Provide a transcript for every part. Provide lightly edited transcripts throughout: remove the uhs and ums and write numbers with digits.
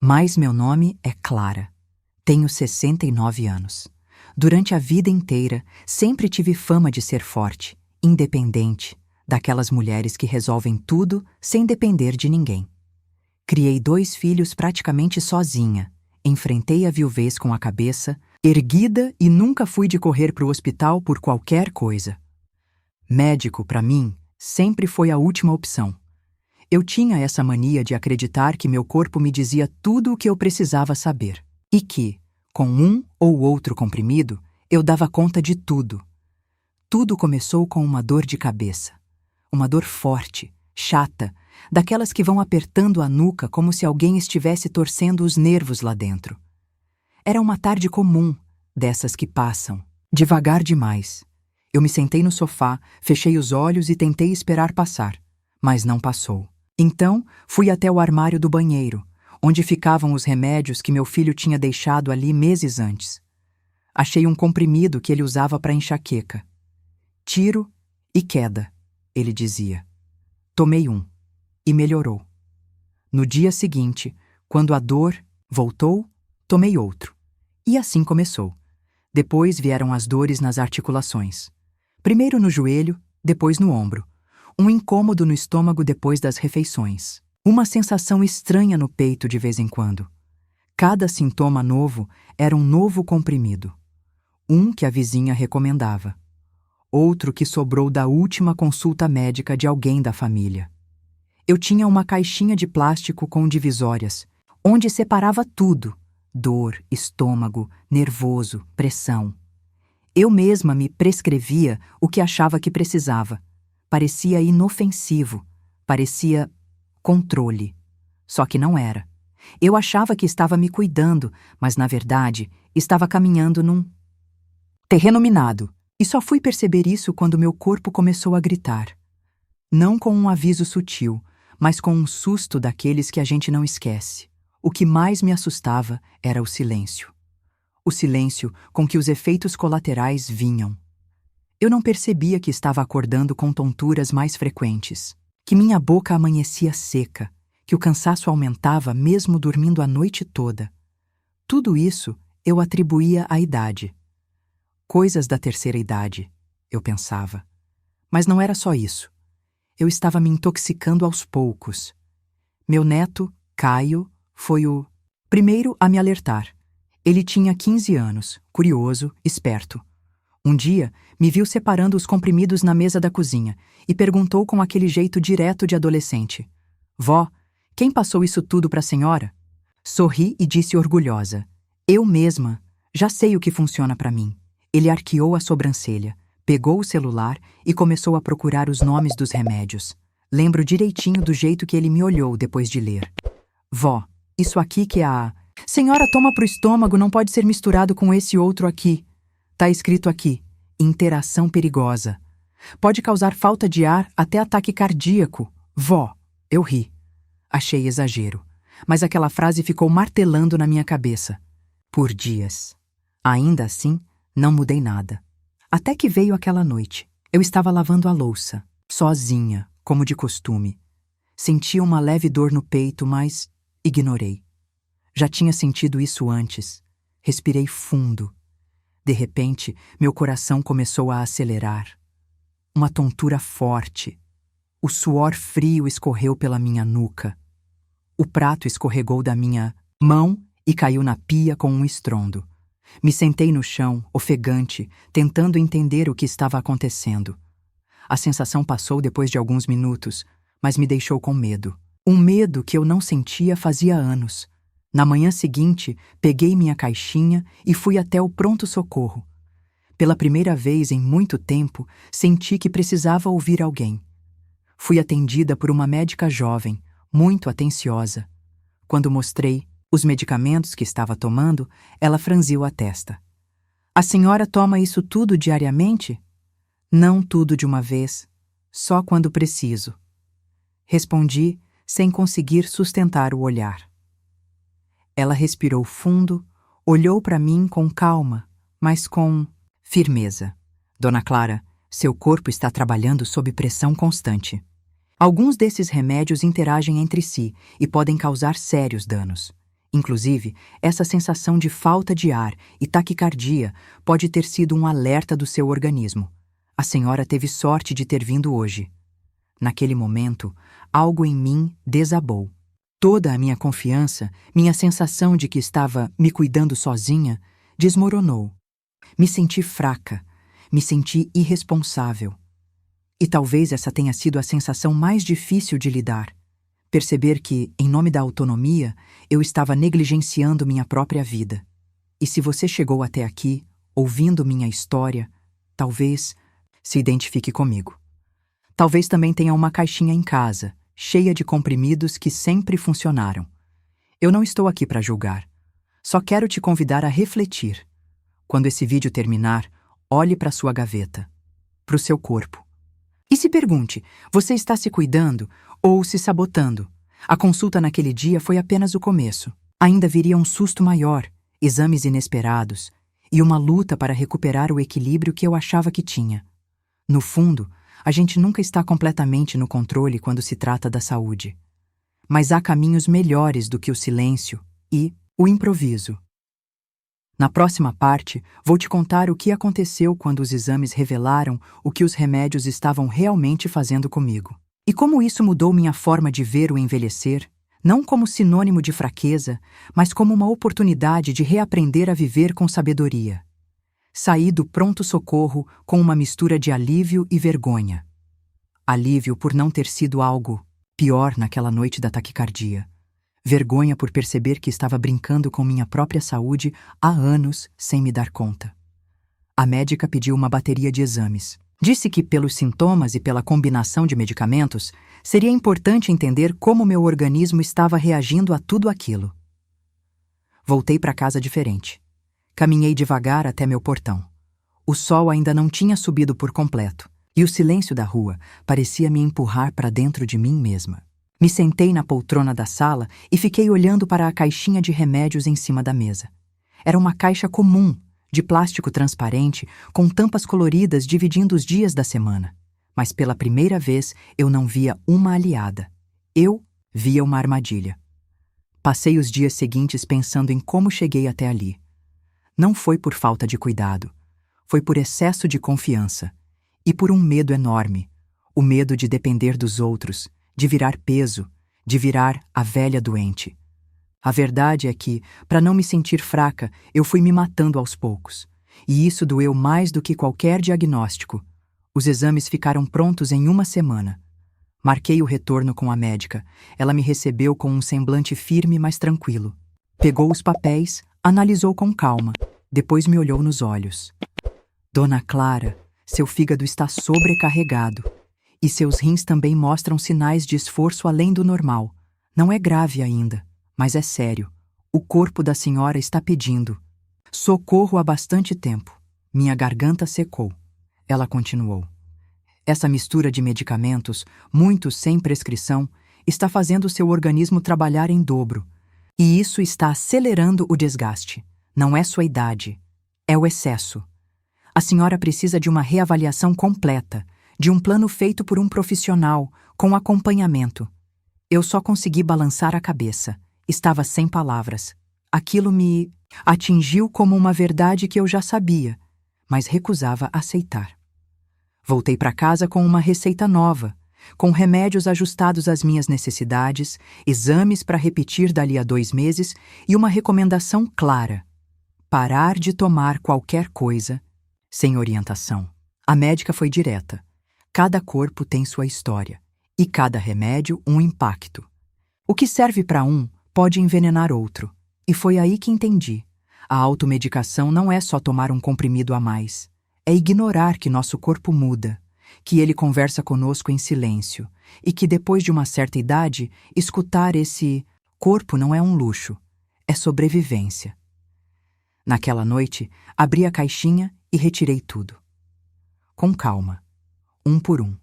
Mas meu nome é Clara. Tenho 69 anos. Durante a vida inteira, sempre tive fama de ser forte, independente, daquelas mulheres que resolvem tudo sem depender de ninguém. Criei 2 filhos praticamente sozinha, enfrentei a viuvez com a cabeça erguida e nunca fui de correr para o hospital por qualquer coisa. Médico, para mim, sempre foi a última opção. Eu tinha essa mania de acreditar que meu corpo me dizia tudo o que eu precisava saber e que, com um ou outro comprimido, eu dava conta de tudo. Tudo começou com uma dor de cabeça. Uma dor forte, chata, daquelas que vão apertando a nuca como se alguém estivesse torcendo os nervos lá dentro. Era uma tarde comum, dessas que passam, devagar demais. Eu me sentei no sofá, fechei os olhos e tentei esperar passar, mas não passou. Então, fui até o armário do banheiro, onde ficavam os remédios que meu filho tinha deixado ali meses antes. Achei um comprimido que ele usava para enxaqueca. Tiro e queda, ele dizia. Tomei um, e melhorou. No dia seguinte, quando a dor voltou, tomei outro. E assim começou. Depois vieram as dores nas articulações. Primeiro no joelho, depois no ombro. Um incômodo no estômago depois das refeições. Uma sensação estranha no peito de vez em quando. Cada sintoma novo era um novo comprimido. Um que a vizinha recomendava. Outro que sobrou da última consulta médica de alguém da família. Eu tinha uma caixinha de plástico com divisórias, onde separava tudo: dor, estômago, nervoso, pressão. Eu mesma me prescrevia o que achava que precisava. Parecia inofensivo, parecia controle. Só que não era. Eu achava que estava me cuidando, mas na verdade estava caminhando num terreno minado. E só fui perceber isso quando meu corpo começou a gritar. Não com um aviso sutil, mas com um susto daqueles que a gente não esquece. O que mais me assustava era o silêncio. O silêncio com que os efeitos colaterais vinham. Eu não percebia que estava acordando com tonturas mais frequentes, que minha boca amanhecia seca, que o cansaço aumentava mesmo dormindo a noite toda. Tudo isso eu atribuía à idade. Coisas da terceira idade, eu pensava. Mas não era só isso. Eu estava me intoxicando aos poucos. Meu neto, Caio, foi o primeiro a me alertar. Ele tinha 15 anos, curioso, esperto. Um dia, me viu separando os comprimidos na mesa da cozinha e perguntou com aquele jeito direto de adolescente: Vó, quem passou isso tudo para a senhora? Sorri e disse orgulhosa: Eu mesma, já sei o que funciona para mim. Ele arqueou a sobrancelha, pegou o celular e começou a procurar os nomes dos remédios. Lembro direitinho do jeito que ele me olhou depois de ler. Vó, isso aqui que é a... Senhora toma pro estômago, não pode ser misturado com esse outro aqui. Tá escrito aqui, interação perigosa. Pode causar falta de ar até ataque cardíaco. Vó, eu ri. Achei exagero, mas aquela frase ficou martelando na minha cabeça. Por dias. Ainda assim, não mudei nada. Até que veio aquela noite. Eu estava lavando a louça, sozinha, como de costume. Senti uma leve dor no peito, mas ignorei. Já tinha sentido isso antes. Respirei fundo. De repente, meu coração começou a acelerar. Uma tontura forte. O suor frio escorreu pela minha nuca. O prato escorregou da minha mão e caiu na pia com um estrondo. Me sentei no chão, ofegante, tentando entender o que estava acontecendo. A sensação passou depois de alguns minutos, mas me deixou com medo. Um medo que eu não sentia fazia anos. Na manhã seguinte, peguei minha caixinha e fui até o pronto-socorro. Pela primeira vez em muito tempo, senti que precisava ouvir alguém. Fui atendida por uma médica jovem, muito atenciosa. Quando mostrei os medicamentos que estava tomando, ela franziu a testa. A senhora toma isso tudo diariamente? Não tudo de uma vez, só quando preciso. Respondi, sem conseguir sustentar o olhar. Ela respirou fundo, olhou para mim com calma, mas com firmeza. Dona Clara, seu corpo está trabalhando sob pressão constante. Alguns desses remédios interagem entre si e podem causar sérios danos. Inclusive, essa sensação de falta de ar e taquicardia pode ter sido um alerta do seu organismo. A senhora teve sorte de ter vindo hoje. Naquele momento, algo em mim desabou. Toda a minha confiança, minha sensação de que estava me cuidando sozinha, desmoronou. Me senti fraca, me senti irresponsável. E talvez essa tenha sido a sensação mais difícil de lidar. Perceber que, em nome da autonomia, eu estava negligenciando minha própria vida. E se você chegou até aqui, ouvindo minha história, talvez se identifique comigo. Talvez também tenha uma caixinha em casa, cheia de comprimidos que sempre funcionaram. Eu não estou aqui para julgar. Só quero te convidar a refletir. Quando esse vídeo terminar, olhe para sua gaveta, para o seu corpo. E se pergunte, você está se cuidando ou se sabotando? A consulta naquele dia foi apenas o começo. Ainda viria um susto maior, exames inesperados e uma luta para recuperar o equilíbrio que eu achava que tinha. No fundo, a gente nunca está completamente no controle quando se trata da saúde. Mas há caminhos melhores do que o silêncio e o improviso. Na próxima parte, vou te contar o que aconteceu quando os exames revelaram o que os remédios estavam realmente fazendo comigo. E como isso mudou minha forma de ver o envelhecer, não como sinônimo de fraqueza, mas como uma oportunidade de reaprender a viver com sabedoria. Saí do pronto-socorro com uma mistura de alívio e vergonha. Alívio por não ter sido algo pior naquela noite da taquicardia. Vergonha por perceber que estava brincando com minha própria saúde há anos sem me dar conta. A médica pediu uma bateria de exames. Disse que, pelos sintomas e pela combinação de medicamentos, seria importante entender como meu organismo estava reagindo a tudo aquilo. Voltei para casa diferente. Caminhei devagar até meu portão. O sol ainda não tinha subido por completo, e o silêncio da rua parecia me empurrar para dentro de mim mesma. Me sentei na poltrona da sala e fiquei olhando para a caixinha de remédios em cima da mesa. Era uma caixa comum, de plástico transparente, com tampas coloridas dividindo os dias da semana. Mas pela primeira vez eu não via uma aliada. Eu via uma armadilha. Passei os dias seguintes pensando em como cheguei até ali. Não foi por falta de cuidado. Foi por excesso de confiança. E por um medo enorme. O medo de depender dos outros, de virar peso, de virar a velha doente. A verdade é que, para não me sentir fraca, eu fui me matando aos poucos. E isso doeu mais do que qualquer diagnóstico. Os exames ficaram prontos em uma semana. Marquei o retorno com a médica. Ela me recebeu com um semblante firme, mas tranquilo. Pegou os papéis, analisou com calma. Depois me olhou nos olhos. Dona Clara, seu fígado está sobrecarregado. E seus rins também mostram sinais de esforço além do normal. Não é grave ainda, mas é sério. O corpo da senhora está pedindo. Socorro há bastante tempo. Minha garganta secou. Ela continuou. Essa mistura de medicamentos, muitos sem prescrição, está fazendo seu organismo trabalhar em dobro. E isso está acelerando o desgaste. Não é sua idade. É o excesso. A senhora precisa de uma reavaliação completa, de um plano feito por um profissional, com acompanhamento. Eu só consegui balançar a cabeça. Estava sem palavras. Aquilo me atingiu como uma verdade que eu já sabia, mas recusava aceitar. Voltei para casa com uma receita nova, com remédios ajustados às minhas necessidades, exames para repetir dali a 2 meses e uma recomendação clara: parar de tomar qualquer coisa sem orientação. A médica foi direta. Cada corpo tem sua história, e cada remédio um impacto. O que serve para um pode envenenar outro. E foi aí que entendi. A automedicação não é só tomar um comprimido a mais. É ignorar que nosso corpo muda, que ele conversa conosco em silêncio, e que depois de uma certa idade, escutar esse corpo não é um luxo, é sobrevivência. Naquela noite, abri a caixinha e retirei tudo. Com calma. Um por um.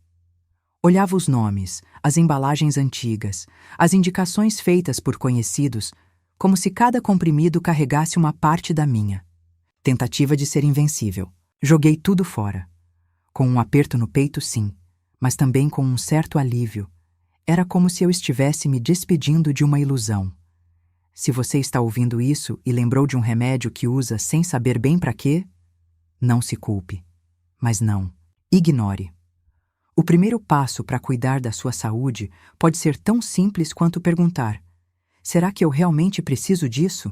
Olhava os nomes, as embalagens antigas, as indicações feitas por conhecidos, como se cada comprimido carregasse uma parte da minha. Tentativa de ser invencível. Joguei tudo fora. Com um aperto no peito, sim, mas também com um certo alívio. Era como se eu estivesse me despedindo de uma ilusão. Se você está ouvindo isso e lembrou de um remédio que usa sem saber bem para quê, não se culpe. Mas não, ignore. O primeiro passo para cuidar da sua saúde pode ser tão simples quanto perguntar: será que eu realmente preciso disso?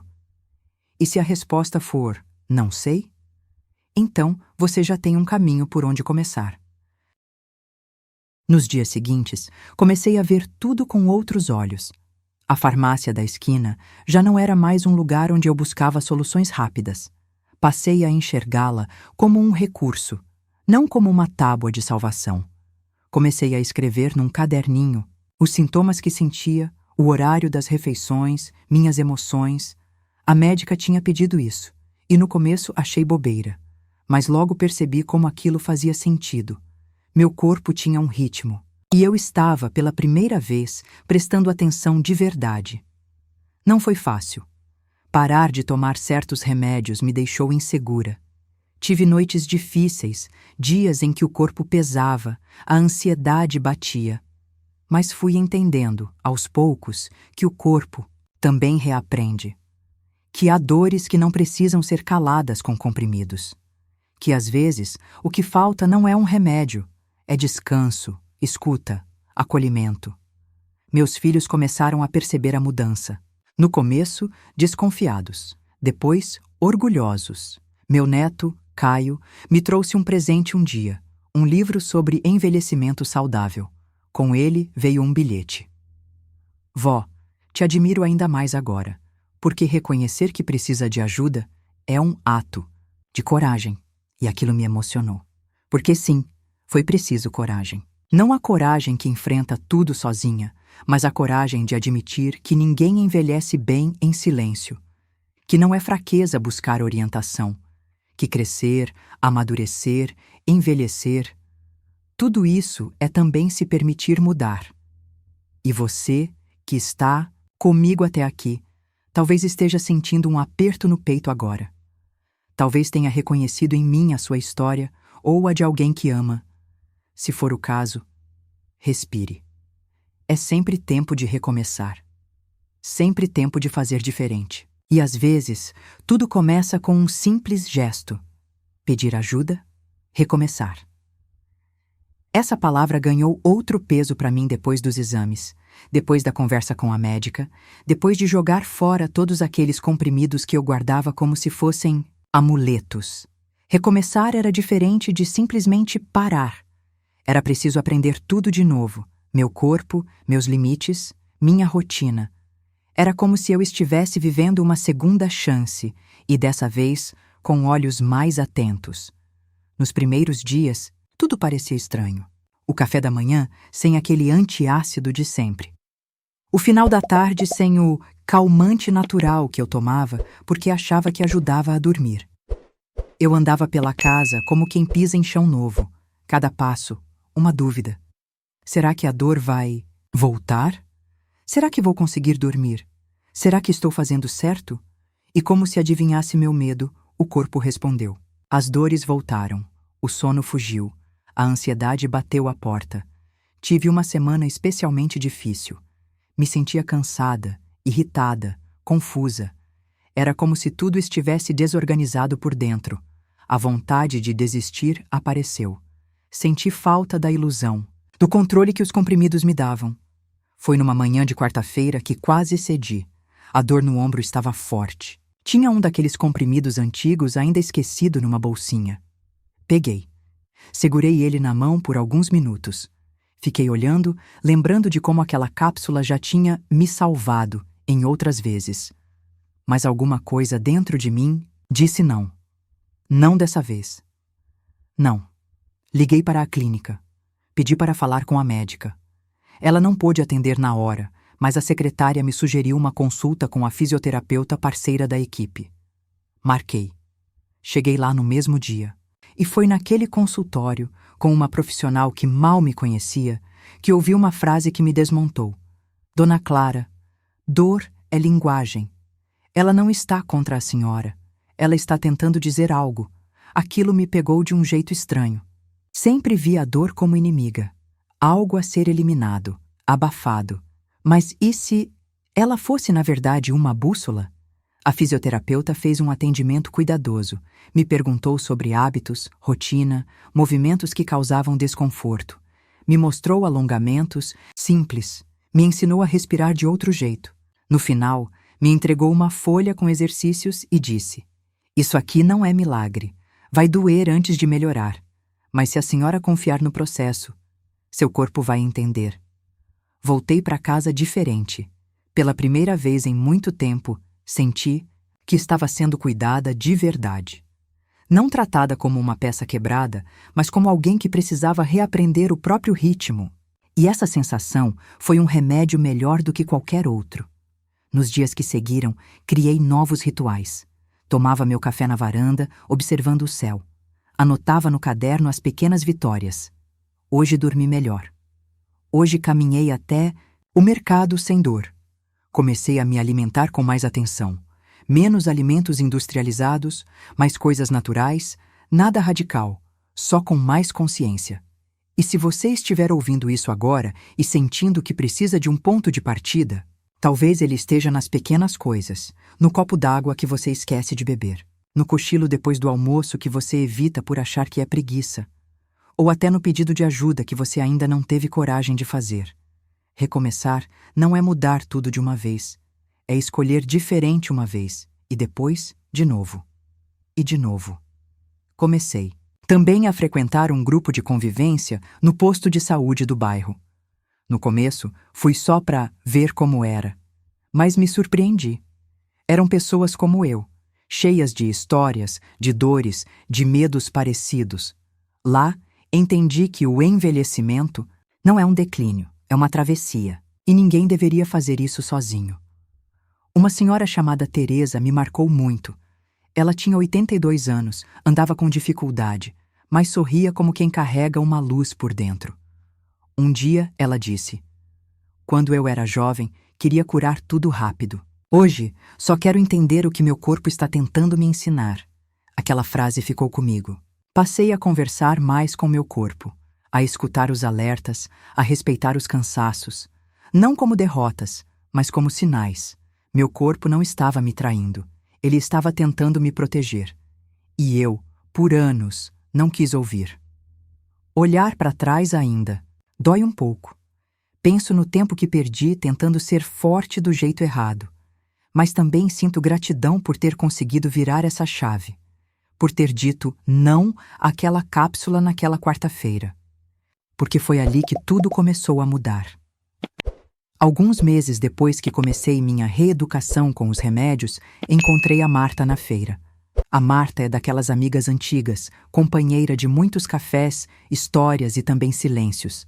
E se a resposta for não sei, então você já tem um caminho por onde começar. Nos dias seguintes, comecei a ver tudo com outros olhos. A farmácia da esquina já não era mais um lugar onde eu buscava soluções rápidas. Passei a enxergá-la como um recurso, não como uma tábua de salvação. Comecei a escrever num caderninho os sintomas que sentia, o horário das refeições, minhas emoções. A médica tinha pedido isso, e no começo achei bobeira, mas logo percebi como aquilo fazia sentido. Meu corpo tinha um ritmo, e eu estava, pela primeira vez, prestando atenção de verdade. Não foi fácil. Parar de tomar certos remédios me deixou insegura. Tive noites difíceis, dias em que o corpo pesava, a ansiedade batia. Mas fui entendendo, aos poucos, que o corpo também reaprende. Que há dores que não precisam ser caladas com comprimidos. Que às vezes o que falta não é um remédio, é descanso, escuta, acolhimento. Meus filhos começaram a perceber a mudança. No começo, desconfiados, depois, orgulhosos. Meu neto, Caio, me trouxe um presente um dia, um livro sobre envelhecimento saudável. Com ele veio um bilhete. Vó, te admiro ainda mais agora, porque reconhecer que precisa de ajuda é um ato de coragem, e aquilo me emocionou. Porque sim, foi preciso coragem. Não a coragem que enfrenta tudo sozinha, mas a coragem de admitir que ninguém envelhece bem em silêncio, que não é fraqueza buscar orientação, que crescer, amadurecer, envelhecer, tudo isso é também se permitir mudar. E você, que está comigo até aqui, talvez esteja sentindo um aperto no peito agora. Talvez tenha reconhecido em mim a sua história ou a de alguém que ama. Se for o caso, respire. É sempre tempo de recomeçar. Sempre tempo de fazer diferente. E às vezes, tudo começa com um simples gesto: pedir ajuda, recomeçar. Essa palavra ganhou outro peso para mim depois dos exames, depois da conversa com a médica, depois de jogar fora todos aqueles comprimidos que eu guardava como se fossem amuletos. Recomeçar era diferente de simplesmente parar. Era preciso aprender tudo de novo: meu corpo, meus limites, minha rotina. Era como se eu estivesse vivendo uma segunda chance, e dessa vez com olhos mais atentos. Nos primeiros dias, tudo parecia estranho. O café da manhã sem aquele antiácido de sempre. O final da tarde sem o calmante natural que eu tomava porque achava que ajudava a dormir. Eu andava pela casa como quem pisa em chão novo. Cada passo, uma dúvida. Será que a dor vai voltar? Será que vou conseguir dormir? Será que estou fazendo certo? E como se adivinhasse meu medo, o corpo respondeu. As dores voltaram. O sono fugiu. A ansiedade bateu à porta. Tive uma semana especialmente difícil. Me sentia cansada, irritada, confusa. Era como se tudo estivesse desorganizado por dentro. A vontade de desistir apareceu. Senti falta da ilusão, do controle que os comprimidos me davam. Foi numa manhã de quarta-feira que quase cedi. A dor no ombro estava forte. Tinha um daqueles comprimidos antigos ainda esquecido numa bolsinha. Peguei. Segurei ele na mão por alguns minutos. Fiquei olhando, lembrando de como aquela cápsula já tinha me salvado em outras vezes. Mas alguma coisa dentro de mim disse não. Não dessa vez. Não. Liguei para a clínica. Pedi para falar com a médica. Ela não pôde atender na hora, mas a secretária me sugeriu uma consulta com a fisioterapeuta parceira da equipe. Marquei. Cheguei lá no mesmo dia. E foi naquele consultório, com uma profissional que mal me conhecia, que ouvi uma frase que me desmontou. Dona Clara, dor é linguagem. Ela não está contra a senhora. Ela está tentando dizer algo. Aquilo me pegou de um jeito estranho. Sempre vi a dor como inimiga. Algo a ser eliminado, abafado. Mas e se ela fosse, na verdade, uma bússola? A fisioterapeuta fez um atendimento cuidadoso, me perguntou sobre hábitos, rotina, movimentos que causavam desconforto. Me mostrou alongamentos simples, me ensinou a respirar de outro jeito. No final, me entregou uma folha com exercícios e disse: "Isso aqui não é milagre. Vai doer antes de melhorar. Mas se a senhora confiar no processo, seu corpo vai entender." Voltei para casa diferente. Pela primeira vez em muito tempo, senti que estava sendo cuidada de verdade. Não tratada como uma peça quebrada, mas como alguém que precisava reaprender o próprio ritmo. E essa sensação foi um remédio melhor do que qualquer outro. Nos dias que seguiram, criei novos rituais. Tomava meu café na varanda, observando o céu. Anotava no caderno as pequenas vitórias. Hoje dormi melhor. Hoje caminhei até o mercado sem dor. Comecei a me alimentar com mais atenção. Menos alimentos industrializados, mais coisas naturais, nada radical, só com mais consciência. E se você estiver ouvindo isso agora e sentindo que precisa de um ponto de partida, talvez ele esteja nas pequenas coisas, no copo d'água que você esquece de beber, no cochilo depois do almoço que você evita por achar que é preguiça, ou até no pedido de ajuda que você ainda não teve coragem de fazer. Recomeçar não é mudar tudo de uma vez, é escolher diferente uma vez, e depois, de novo. E de novo. Comecei também a frequentar um grupo de convivência no posto de saúde do bairro. No começo, fui só para ver como era, mas me surpreendi. Eram pessoas como eu, cheias de histórias, de dores, de medos parecidos. Lá, entendi que o envelhecimento não é um declínio, é uma travessia, e ninguém deveria fazer isso sozinho. Uma senhora chamada Teresa me marcou muito. Ela tinha 82 anos, andava com dificuldade, mas sorria como quem carrega uma luz por dentro. Um dia, ela disse: "Quando eu era jovem, queria curar tudo rápido. Hoje, só quero entender o que meu corpo está tentando me ensinar." Aquela frase ficou comigo. Passei a conversar mais com meu corpo, a escutar os alertas, a respeitar os cansaços, não como derrotas, mas como sinais. Meu corpo não estava me traindo, ele estava tentando me proteger. E eu, por anos, não quis ouvir. Olhar para trás ainda dói um pouco. Penso no tempo que perdi tentando ser forte do jeito errado, mas também sinto gratidão por ter conseguido virar essa chave, por ter dito não àquela cápsula naquela quarta-feira, porque foi ali que tudo começou a mudar. Alguns meses depois que comecei minha reeducação com os remédios, encontrei a Marta na feira. A Marta é daquelas amigas antigas, companheira de muitos cafés, histórias e também silêncios.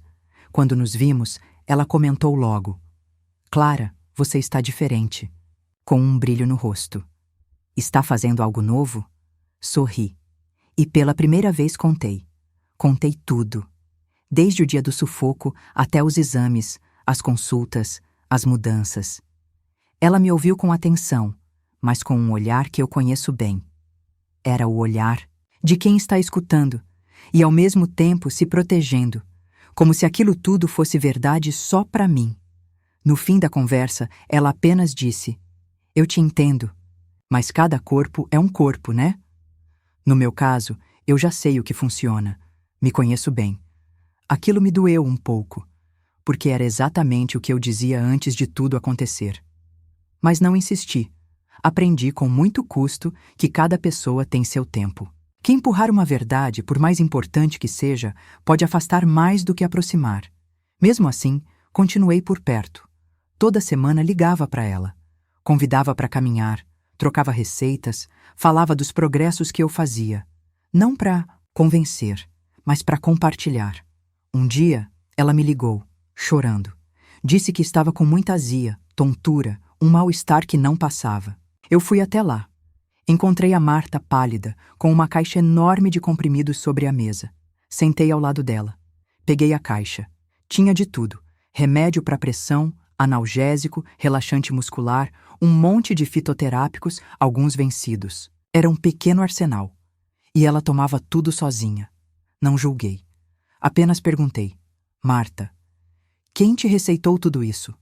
Quando nos vimos, ela comentou logo: "Clara, você está diferente", com um brilho no rosto. "Está fazendo algo novo?" Sorri. E pela primeira vez contei. Contei tudo. Desde o dia do sufoco até os exames, as consultas, as mudanças. Ela me ouviu com atenção, mas com um olhar que eu conheço bem. Era o olhar de quem está escutando e ao mesmo tempo se protegendo, como se aquilo tudo fosse verdade só para mim. No fim da conversa, ela apenas disse: "Eu te entendo, mas cada corpo é um corpo, né?" No meu caso, eu já sei o que funciona, me conheço bem. Aquilo me doeu um pouco, porque era exatamente o que eu dizia antes de tudo acontecer. Mas não insisti. Aprendi com muito custo que cada pessoa tem seu tempo. Que empurrar uma verdade, por mais importante que seja, pode afastar mais do que aproximar. Mesmo assim, continuei por perto. Toda semana ligava para ela. Convidava para caminhar, trocava receitas, falava dos progressos que eu fazia. Não para convencer, mas para compartilhar. Um dia, ela me ligou, chorando. Disse que estava com muita azia, tontura, um mal-estar que não passava. Eu fui até lá. Encontrei a Marta pálida, com uma caixa enorme de comprimidos sobre a mesa. Sentei ao lado dela. Peguei a caixa. Tinha de tudo: remédio para pressão, analgésico, relaxante muscular, um monte de fitoterápicos, alguns vencidos. Era um pequeno arsenal. E ela tomava tudo sozinha. Não julguei. Apenas perguntei: "Marta, quem te receitou tudo isso?"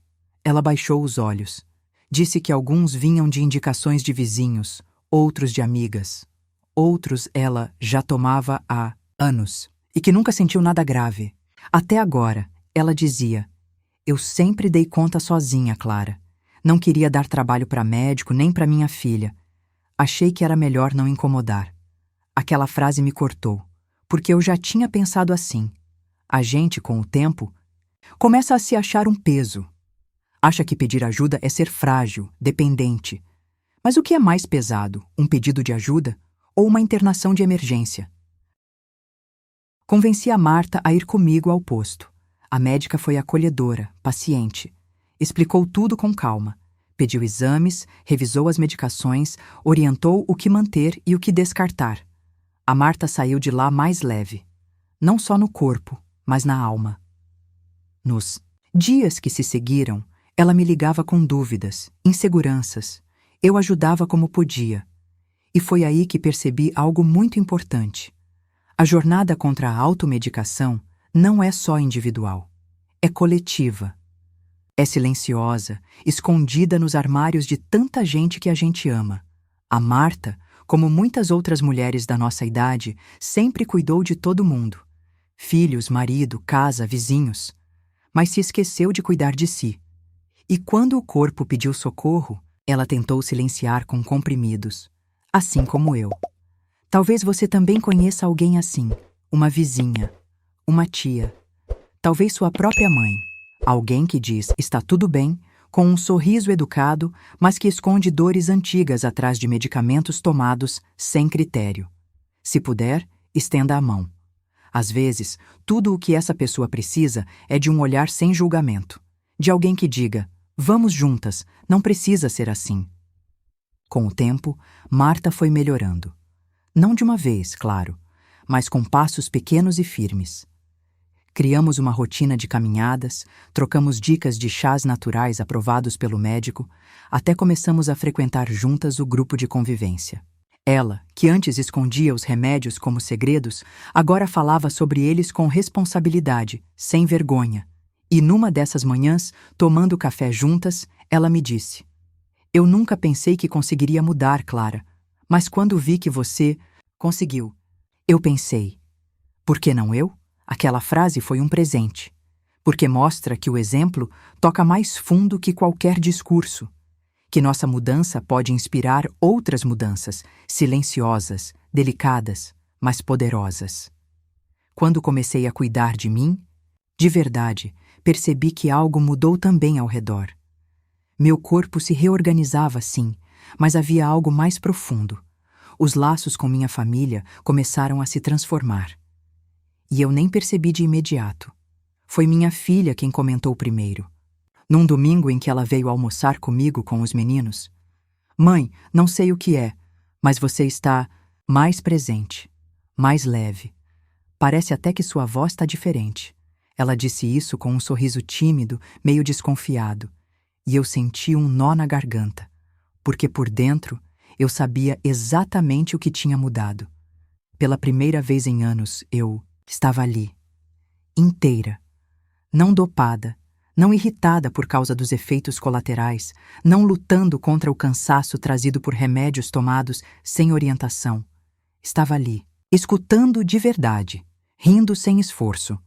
Ela baixou os olhos. Disse que alguns vinham de indicações de vizinhos, outros de amigas. Outros ela já tomava há anos e que nunca sentiu nada grave. Até agora, ela dizia: eu sempre dei conta sozinha, Clara. Não queria dar trabalho para médico nem para minha filha. Achei que era melhor não incomodar. Aquela frase me cortou, porque eu já tinha pensado assim. A gente, com o tempo, começa a se achar um peso. Acha que pedir ajuda é ser frágil, dependente. Mas o que é mais pesado, um pedido de ajuda ou uma internação de emergência? Convenci a Marta a ir comigo ao posto. A médica foi acolhedora, paciente. Explicou tudo com calma. Pediu exames, revisou as medicações, orientou o que manter e o que descartar. A Marta saiu de lá mais leve. Não só no corpo, mas na alma. Nos dias que se seguiram, ela me ligava com dúvidas, inseguranças. Eu ajudava como podia. E foi aí que percebi algo muito importante. A jornada contra a automedicação não é só individual. É coletiva. É silenciosa, escondida nos armários de tanta gente que a gente ama. A Marta, como muitas outras mulheres da nossa idade, sempre cuidou de todo mundo. Filhos, marido, casa, vizinhos. Mas se esqueceu de cuidar de si. E quando o corpo pediu socorro, ela tentou silenciar com comprimidos. Assim como eu. Talvez você também conheça alguém assim. Uma vizinha. Uma tia. Talvez sua própria mãe. Alguém que diz está tudo bem, com um sorriso educado, mas que esconde dores antigas atrás de medicamentos tomados sem critério. Se puder, estenda a mão. Às vezes, tudo o que essa pessoa precisa é de um olhar sem julgamento. De alguém que diga: vamos juntas, não precisa ser assim. Com o tempo, Marta foi melhorando. Não de uma vez, claro, mas com passos pequenos e firmes. Criamos uma rotina de caminhadas, trocamos dicas de chás naturais aprovados pelo médico, até começamos a frequentar juntas o grupo de convivência. Ela, que antes escondia os remédios como segredos, agora falava sobre eles com responsabilidade, sem vergonha. E numa dessas manhãs, tomando café juntas, ela me disse: eu nunca pensei que conseguiria mudar, Clara, mas quando vi que você conseguiu, eu pensei: por que não eu? Aquela frase foi um presente, porque mostra que o exemplo toca mais fundo que qualquer discurso, que nossa mudança pode inspirar outras mudanças, silenciosas, delicadas, mas poderosas. Quando comecei a cuidar de mim, de verdade, percebi que algo mudou também ao redor. Meu corpo se reorganizava, sim, mas havia algo mais profundo. Os laços com minha família começaram a se transformar. E eu nem percebi de imediato. Foi minha filha quem comentou primeiro. Num domingo em que ela veio almoçar comigo com os meninos. Mãe, não sei o que é, mas você está mais presente, mais leve. Parece até que sua voz está diferente. Ela disse isso com um sorriso tímido, meio desconfiado. E eu senti um nó na garganta, porque por dentro eu sabia exatamente o que tinha mudado. Pela primeira vez em anos, eu estava ali, inteira, não dopada, não irritada por causa dos efeitos colaterais, não lutando contra o cansaço trazido por remédios tomados sem orientação. Estava ali, escutando de verdade, rindo sem esforço,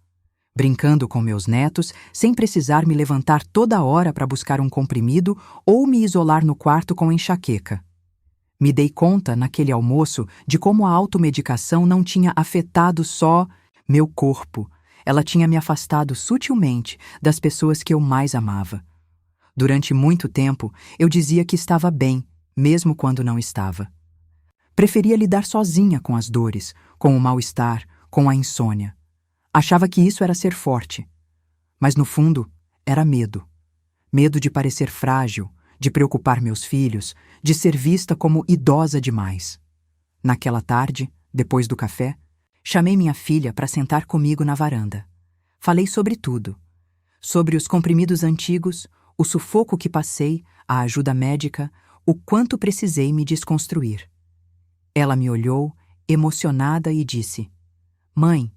brincando com meus netos sem precisar me levantar toda hora para buscar um comprimido ou me isolar no quarto com enxaqueca. Me dei conta, naquele almoço, de como a automedicação não tinha afetado só meu corpo. Ela tinha me afastado sutilmente das pessoas que eu mais amava. Durante muito tempo, eu dizia que estava bem, mesmo quando não estava. Preferia lidar sozinha com as dores, com o mal-estar, com a insônia. Achava que isso era ser forte. Mas, no fundo, era medo. Medo de parecer frágil, de preocupar meus filhos, de ser vista como idosa demais. Naquela tarde, depois do café, chamei minha filha para sentar comigo na varanda. Falei sobre tudo. Sobre os comprimidos antigos, o sufoco que passei, a ajuda médica, o quanto precisei me desconstruir. Ela me olhou, emocionada, e disse: Mãe,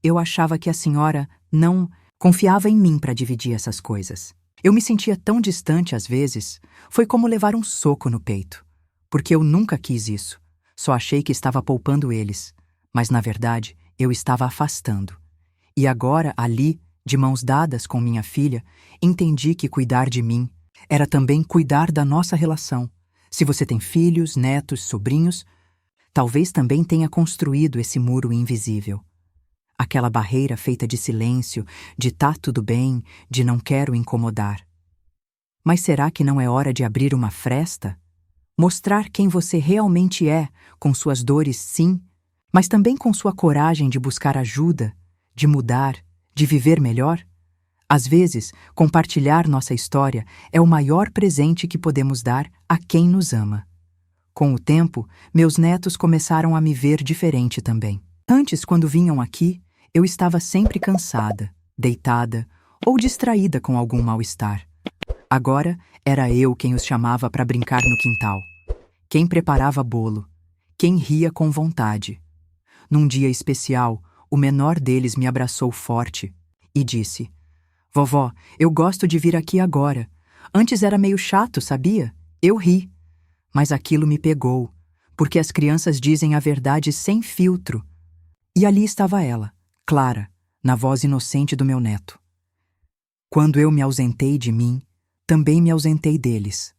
eu achava que a senhora não confiava em mim para dividir essas coisas. Eu me sentia tão distante às vezes, foi como levar um soco no peito. Porque eu nunca quis isso. Só achei que estava poupando eles. Mas, na verdade, eu estava afastando. E agora, ali, de mãos dadas com minha filha, entendi que cuidar de mim era também cuidar da nossa relação. Se você tem filhos, netos, sobrinhos, talvez também tenha construído esse muro invisível. Aquela barreira feita de silêncio, de tá tudo bem, de não quero incomodar. Mas será que não é hora de abrir uma fresta? Mostrar quem você realmente é, com suas dores, sim, mas também com sua coragem de buscar ajuda, de mudar, de viver melhor? Às vezes, compartilhar nossa história é o maior presente que podemos dar a quem nos ama. Com o tempo, meus netos começaram a me ver diferente também. Antes, quando vinham aqui, eu estava sempre cansada, deitada ou distraída com algum mal-estar. Agora, era eu quem os chamava para brincar no quintal, quem preparava bolo, quem ria com vontade. Num dia especial, o menor deles me abraçou forte e disse: "Vovó, eu gosto de vir aqui agora. Antes era meio chato, sabia? Eu ri." Mas aquilo me pegou, porque as crianças dizem a verdade sem filtro. E ali estava ela, Clara, na voz inocente do meu neto. Quando eu me ausentei de mim, também me ausentei deles.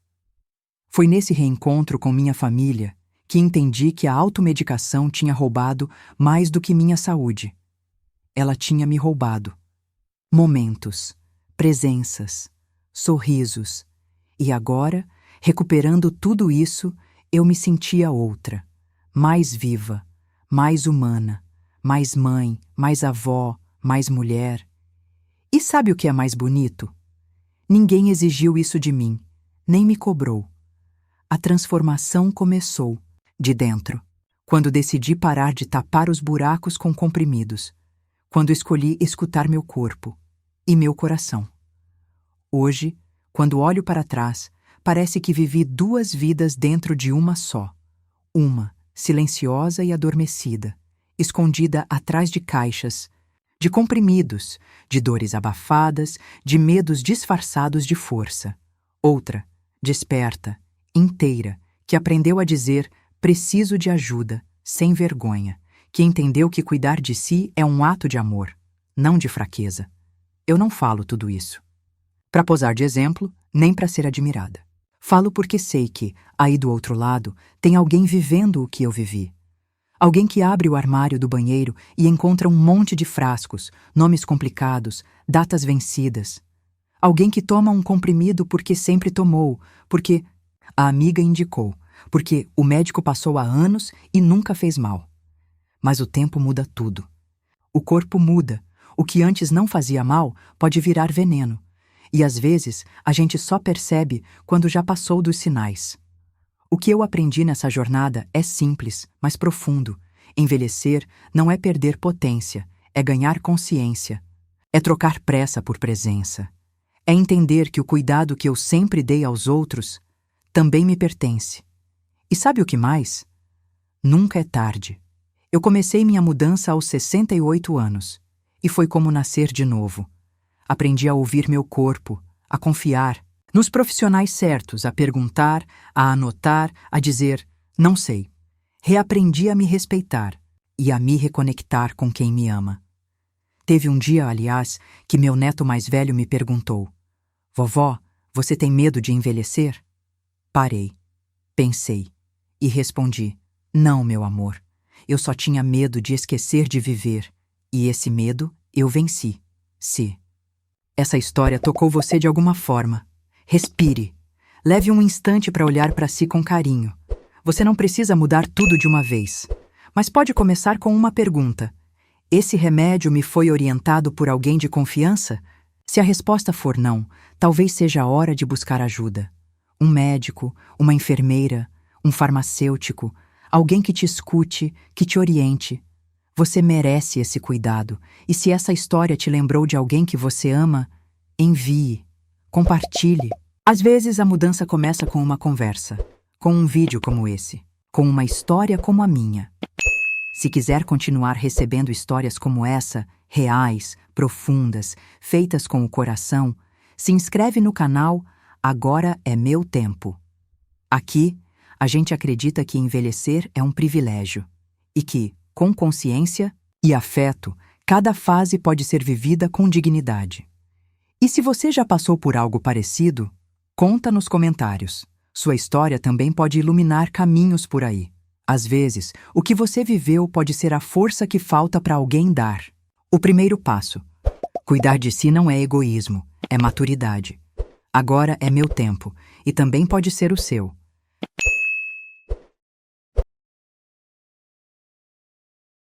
Foi nesse reencontro com minha família que entendi que a automedicação tinha roubado mais do que minha saúde. Ela tinha me roubado. Momentos, presenças, sorrisos. E agora, recuperando tudo isso, eu me sentia outra, mais viva, mais humana, mais mãe, mais avó, mais mulher. E sabe o que é mais bonito? Ninguém exigiu isso de mim, nem me cobrou. A transformação começou, de dentro, quando decidi parar de tapar os buracos com comprimidos, quando escolhi escutar meu corpo e meu coração. Hoje, quando olho para trás, parece que vivi duas vidas dentro de uma só. Uma, silenciosa e adormecida, escondida atrás de caixas, de comprimidos, de dores abafadas, de medos disfarçados de força. Outra, desperta, inteira, que aprendeu a dizer "preciso de ajuda", sem vergonha, que entendeu que cuidar de si é um ato de amor, não de fraqueza. Eu não falo tudo isso para posar de exemplo, nem para ser admirada. Falo porque sei que, aí do outro lado, tem alguém vivendo o que eu vivi. Alguém que abre o armário do banheiro e encontra um monte de frascos, nomes complicados, datas vencidas. Alguém que toma um comprimido porque sempre tomou, porque a amiga indicou, porque o médico passou há anos e nunca fez mal. Mas o tempo muda tudo. O corpo muda. O que antes não fazia mal pode virar veneno. E às vezes a gente só percebe quando já passou dos sinais. O que eu aprendi nessa jornada é simples, mas profundo. Envelhecer não é perder potência, é ganhar consciência. É trocar pressa por presença. É entender que o cuidado que eu sempre dei aos outros também me pertence. E sabe o que mais? Nunca é tarde. Eu comecei minha mudança aos 68 anos. E foi como nascer de novo. Aprendi a ouvir meu corpo, a confiar nos profissionais certos, a perguntar, a anotar, a dizer "não sei". Reaprendi a me respeitar e a me reconectar com quem me ama. Teve um dia, aliás, que meu neto mais velho me perguntou: "Vovó, você tem medo de envelhecer?" Parei, pensei e respondi: "Não, meu amor. Eu só tinha medo de esquecer de viver. E esse medo eu venci. Se essa história tocou você de alguma forma, respire. Leve um instante para olhar para si com carinho. Você não precisa mudar tudo de uma vez, mas pode começar com uma pergunta: esse remédio me foi orientado por alguém de confiança? Se a resposta for não, talvez seja a hora de buscar ajuda. Um médico, uma enfermeira, um farmacêutico, alguém que te escute, que te oriente. Você merece esse cuidado, e se essa história te lembrou de alguém que você ama, envie, compartilhe. Às vezes a mudança começa com uma conversa, com um vídeo como esse, com uma história como a minha. Se quiser continuar recebendo histórias como essa, reais, profundas, feitas com o coração, Se inscreve no canal Agora é Meu Tempo. Aqui, a gente acredita que envelhecer é um privilégio e que, com consciência e afeto, cada fase pode ser vivida com dignidade. E se você já passou por algo parecido, conta nos comentários. Sua história também pode iluminar caminhos por aí. Às vezes, o que você viveu pode ser a força que falta para alguém dar. O primeiro passo. Cuidar de si não é egoísmo, é maturidade. Agora é meu tempo, e também pode ser o seu.